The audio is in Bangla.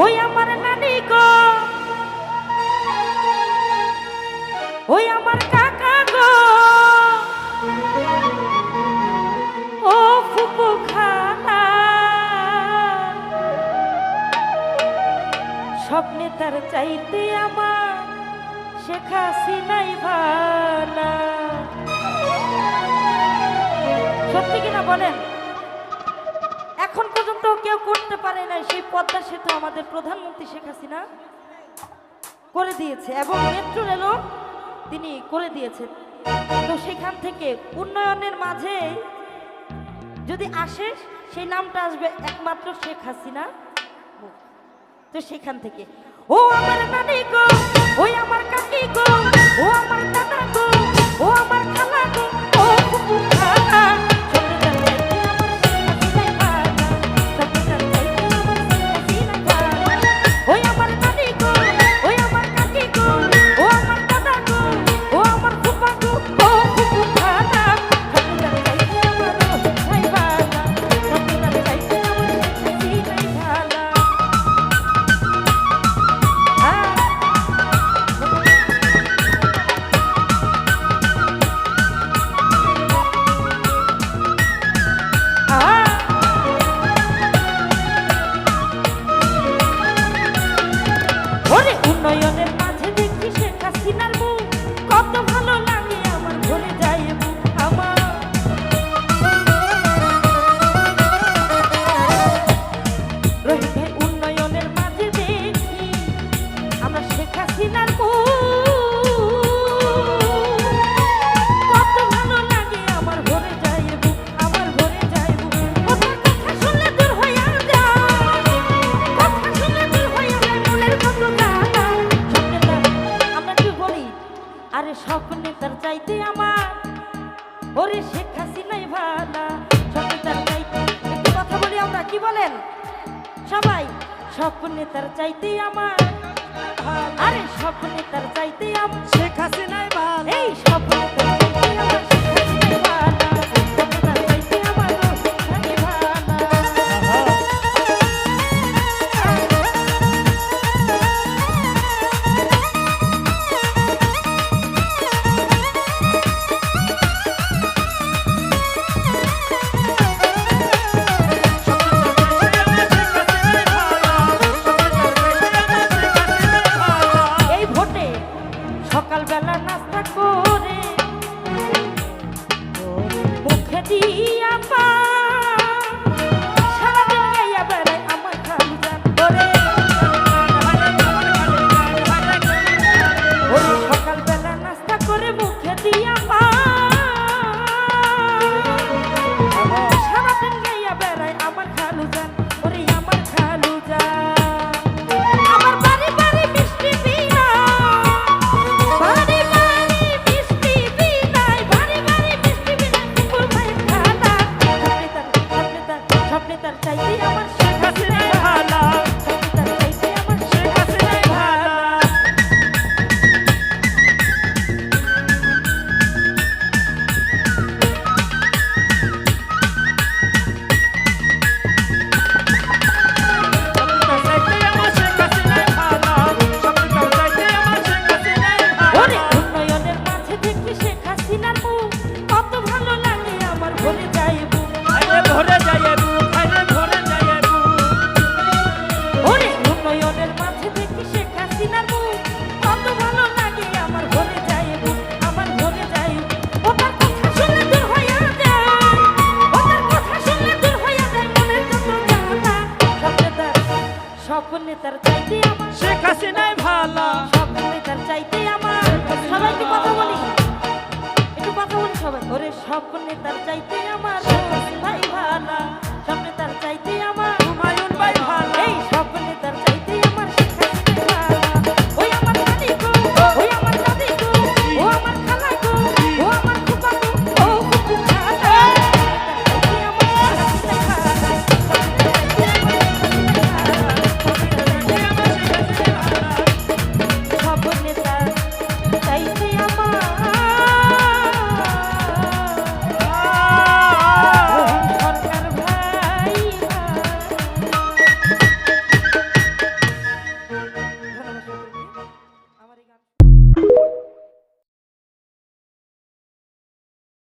ওই আমার নানি গো, ওই আমার কাকা গো, ও ফুপু খালা, স্বপ্নে তার চাইতে আমার শেখ হাসিনাই ভালা। সত্যি কিনা বলেন? এখন পর্যন্ত কেউ করতে পারে না সেই পদ্মা সেতু আমাদের প্রধানমন্ত্রী শেখ হাসিনা করে দিয়েছে, এবং মেট্রো রেলও তিনি করে দিয়েছেন। তো সেখান থেকে উন্নয়নের মাঝে যদি আসে সেই নামটা আসবে একমাত্র শেখ হাসিনা। তো সেখান থেকে ও আমার নানি গো, ওই আমার কাকি গো, ও আমার দাদা গো, ও আমার খালা গো, ও ফুপু খালা, উন্নয়নের মাঝে দেখি শেখ হাসিনার মুখ, কত ভালো লাগে আমার, ভরে যায় বুক আমার। রহিম ভাই উন্নয়নের মাঝে দেখি আমরা শেখ হাসিনার মুখ, কত ভালো লাগে আমার, ভরে যায় বুক আমার, ভরে যায় বুক। ওদের কথা শুনলে দূর হইয়া যায়, কথা শুনলে দূর হইয়া যায় মনের কত জ্বালা। আরে স্বপ্নে তার চাইতে আমার, ওরে শেখ হাসিনাই ভালা। স্বপ্নে তার চাইতে, একটু কথা বলি আমরা, কি বলেন সবাই? স্বপ্নে তার চাইতে আমার, আরে স্বপ্নে তার চাইতে আমার শেখ হাসিনাই ভালা। এই স্বপ্নে তার চাইতে আমার শেখ হাসিনাই ভালা, স্বপ্নে তার চাইতে আমার শেখ হাসিনাই ভালা। সকালবেলা নাস্তা করে মুখে দিয়া পা, সারাদিন গাইয়া বেড়াই আমার খালু জান করে। ওই সকালবেলা নাস্তা করে মুখে দিয়া পা, সারাদিন গাইয়া বেড়াই আমার খালু জান, ওরে আমার খালু জান। আমার বাড়ি বাড়ি মিষ্টি পিয়া, বাড়ি বাড়ি মিষ্টি বিনাই, বাড়ি বাড়ি মিষ্টি বিনাই, ফুপুর ভাইয়ের খালা। স্বপ্নে তার চাইতে আমার শেখ হাসিনাই ভালা, স্বপ্নে তার চাইতে আমার শেখ হাসিনাই ভালা। ওরে উন্নয়নের মাঝে দেখি শেখ হাসিনার মুখ, কত ভালো লাগে আমার, ভরে যায় বুক। ভরে যায় বুক, ভরে যায় বুক। ওরে উন্নয়নের মাঝে দেখি শেখ হাসিনার মুখ, কত ভালো লাগে আমার, ভরে যায় বুক আমার, ভরে যায় বুক। ওটার কথা শুনলে দূর হইয়া যায়, ওটার কথা শুনলে দূর হইয়া যায় মনের যত জ্বালা। স্বপ্নে তার চাইতে আমার শেখ হাসিনাই ভালা। স্বপ্নে তার চাইতে আমার, সবাই একটু কথা বলি, একটু কথা বলি সবাই। ওরে স্বপ্নে তার চাইতে আমার শেখ হাসিনাই